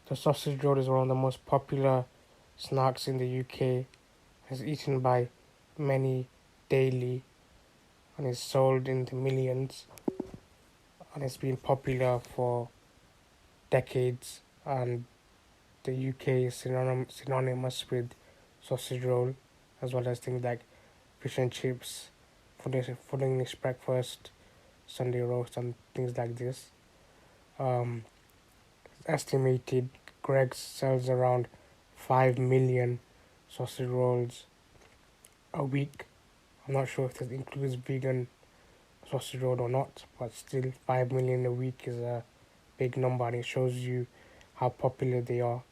The sausage roll is one of the most popular snacks in the UK. It's eaten by many daily and is sold in the millions, and it's been popular for decades. And the UK is synonymous with sausage roll, as well as things like fish and chips, full English breakfast, Sunday roast, and things like this. Um, it's estimated Greggs sells around 5 million sausage rolls a week. I'm not sure if this includes vegan sausage roll or not, but still 5 million a week is a big number, and it shows you how popular they are.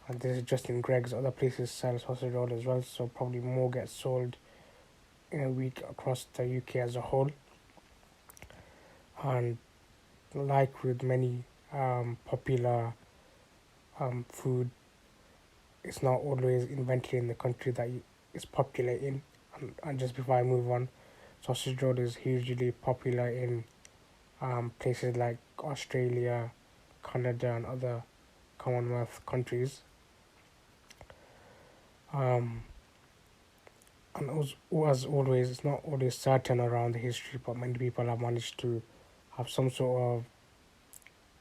And this is just in Greggs. Other places sell sausage roll as well, so probably more get sold in a week across the UK as a whole. And like with many popular food, it's not always invented in the country that it's popular in. And just before I move on, sausage roll is hugely popular in places like Australia, Canada, and other Commonwealth countries. Um, and as always, it's not always certain around the history, but many people have managed to have some sort of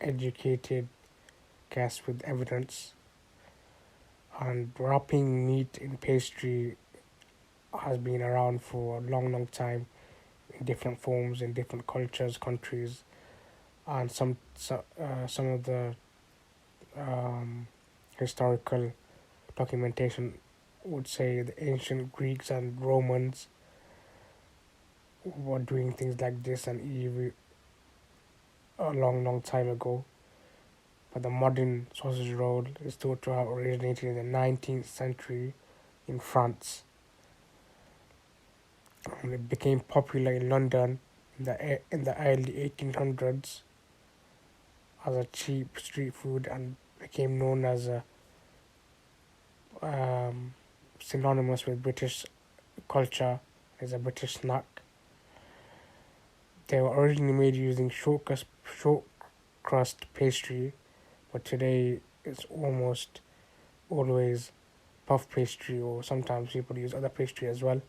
educated guess with evidence. And wrapping meat in pastry has been around for a long, long time in different forms, in different cultures, countries, and some of the um, historical documentation would say the ancient Greeks and Romans were doing things like this and even a long, long time ago. But the modern sausage roll is thought to have originated in the 19th century in France, and it became popular in London in the early 1800s as a cheap street food and became known as a um, synonymous with British culture as a British snack. They were originally made using short crust pastry, but today it's almost always puff pastry, or sometimes people use other pastry as well.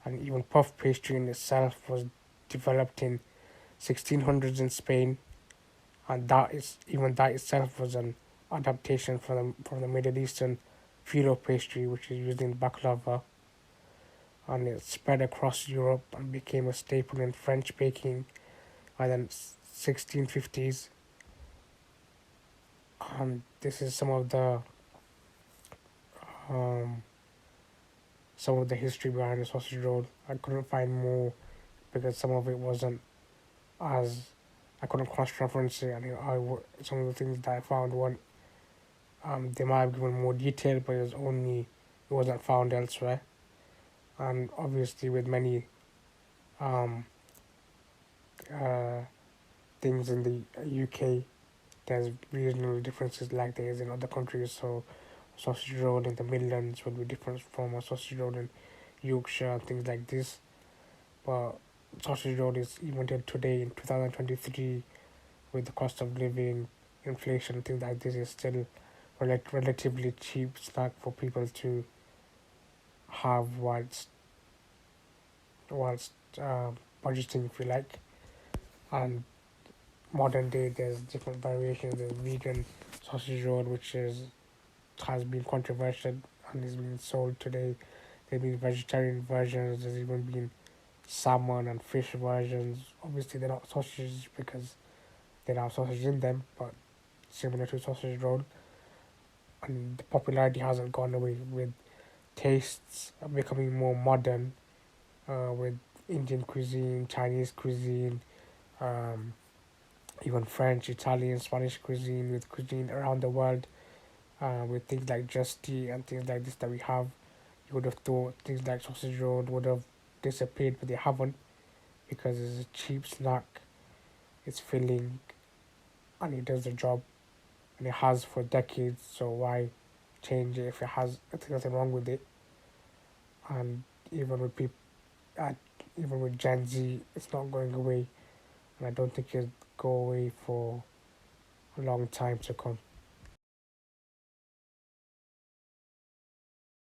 And even puff pastry in itself was developed in 1600s in Spain, and that itself was an adaptation from the Middle Eastern phyllo pastry, which is used in baklava, and it spread across Europe and became a staple in French baking by the 1650s. And this is um, some of the history behind the sausage roll. I couldn't find more because some of it wasn't as I couldn't cross reference it, and some of the things that I found weren't. They might have given more detail, but it wasn't found elsewhere. And obviously, with many um, uh, things in the UK, there's regional differences like there is in other countries. So, sausage roll in the Midlands would be different from a sausage roll in Yorkshire and things like this. But sausage roll is even till today in 2023, with the cost of living, inflation, things like this, is still relatively cheap snack for people to have whilst budgeting, if you like. And modern day, there's different variations. There's vegan sausage roll, which is has been controversial and is being sold today. There's been vegetarian versions. There's even been salmon and fish versions. Obviously, they're not sausages because they don't have sausage in them, but similar to sausage roll. And the popularity hasn't gone away with tastes becoming more modern with Indian cuisine, Chinese cuisine, um, even French, Italian, Spanish cuisine, with cuisine around the world, with things like Just Eat and things like this that we have. You would have thought things like sausage roll would have disappeared, but they haven't because it's a cheap snack, it's filling, and it does the job, and it has for decades. So why change it if it has? There's nothing wrong with it. And even with people, uh, even with Gen Z, it's not going away, and I don't think it'll go away for a long time to come.